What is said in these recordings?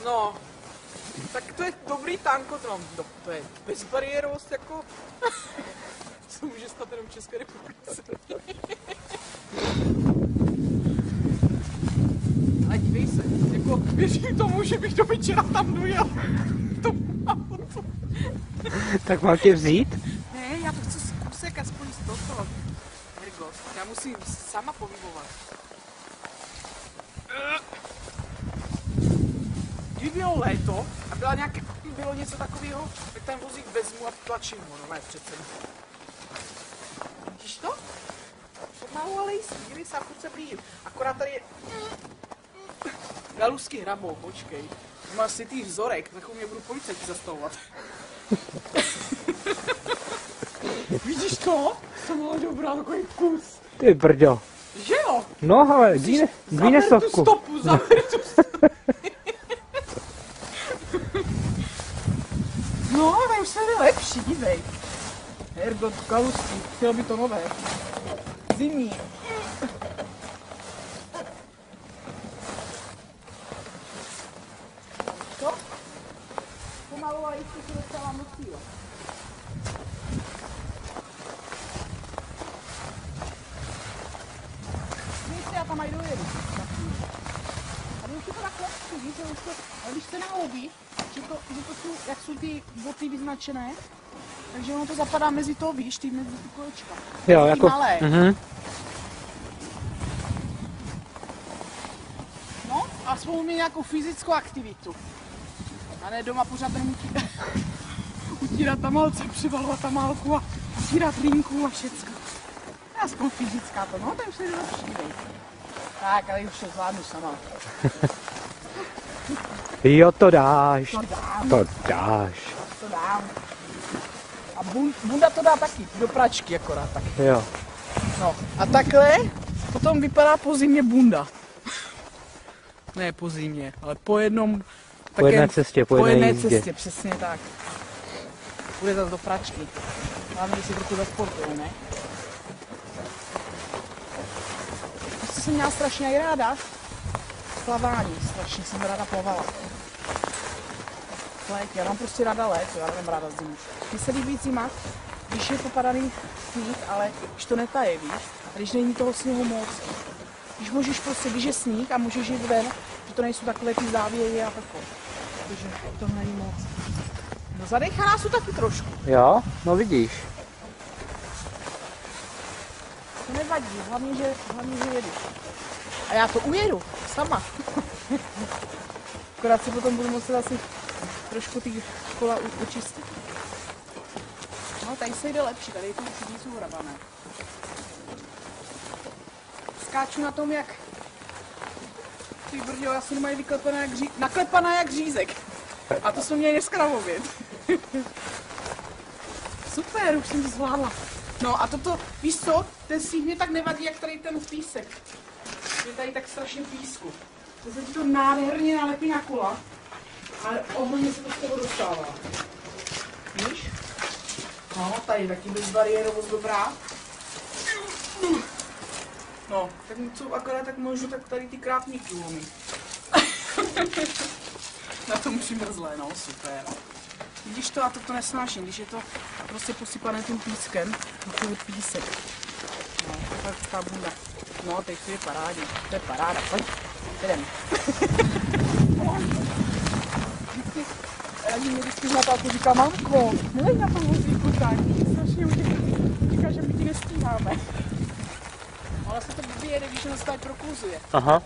No, tak to je dobrý tanko, to je bezbariérovost jako, co může stát jenom v České republice. Ale dívej se, jako věřím tomu, že bych do večera tam dojel. Tak mám tě vzít? Ne, já to chci zkusit aspoň z toho. Hergo, já musím sama pohybovat. Kdyby bylo léto a bylo něco takového, tak ten vozík vezmu a tlačím ho, no ne přece. Vidíš to? Pomalu, ale jistý, kdyby se furt se blížím. Akorát tady je... Galusky hrabou, počkej. Má si ty vzorek, tak mě budu policajti zastavovat. Vidíš to? To bylo dobrá, takový kus. Ty brďo. Že jo? No ale, dvíne stovku. Zaber tu stopu. No, tady už se jde lepší, dívej. Hergot, Galusky, chtělo by to nové. Zimní. Co? Pomalu a jistě se dostávám do cíle. Víš, já tam aj dojedu. A už je to tak lepší, víš, že už to, ale když se nahoubí, že to jsou, jak jsou ty boty vyznačené, takže ono to zapadá mezi to, víš, mezi ty kolečka. Jo, jako... malé. No, aspoň mít nějakou fyzickou aktivitu. A ne doma pořád jenom utírat tamalce, přivalovat tamálku a utírat linku a všecko. Aspoň fyzická to, no, to už se jde lepší. Tak, ale už to zvládnu sama. Jo, to dáš. To dám. To dáš. To dám. A bunda to dá taky, do pračky akorát tak. Jo. No, a takhle potom vypadá po zimě bunda. Ne po zimě, ale po jednom... Po jedné cestě, po jedné cestě, přesně tak. Bude zase do pračky. Hlavně, když si trochu zasportuju, ne? Prostě jsem měla strašně i ráda plavání, strašně jsem ráda plavala. Létě, já mám prostě ráda léto, já nemám ráda zimu. Mně se líbí zima, když je popadaný sníh, ale když to netaje, víš? A když není toho sněhu moc. Když můžeš prostě, když je sníh a můžeš jít ven, že to nejsou takové ty závěry a takové. Takže to není moc. No zadechaná jsou taky trošku. Jo, no vidíš. To nevadí, hlavně, že jedu. A já to ujedu, sama. Akorát si potom budu muset asi trošku ty kola očistit. No, tady se jde lepší, tady ty cídy jsou hrabané. Skáču na tom, jak... Ty brďo, asi nemají vyklepané naklepané jak řízek. A to jsme měli dneska na oběd. Super, už jsem to zvládla. No a toto, víš co, ten sníh mě tak nevadí, jak tady ten písek. Je tady tak strašně písku. To se ti to nádherně nalepí na kola, ale ohromně se to z toho dostává. Víš? No, tady taky bezbariérovost dobrá. No, tak co akorát tak můžu, tak tady ty krátníky umí. Na tom přimrzlé, no, super. Vidíš to, a to nesnáším, když je to prostě posypané tím pískem, takový písek. No, tak ta bunda. No, teď to je parádě, to je paráda, pojď, jdem. Já mě vždycky z Natálku říká, mamko, nelej na tom vozíku tak, strašně říká, že my ti nestíháme. Ale se to vyjede, když se tady prokluzuje. Aha.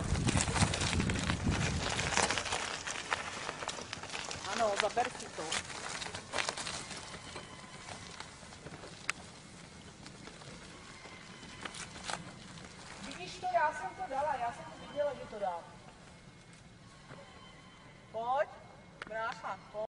Ano, zaber si to. Vidíš to, já jsem to dala, já jsem to viděla, že to dám. Pojď, brácha, pojď.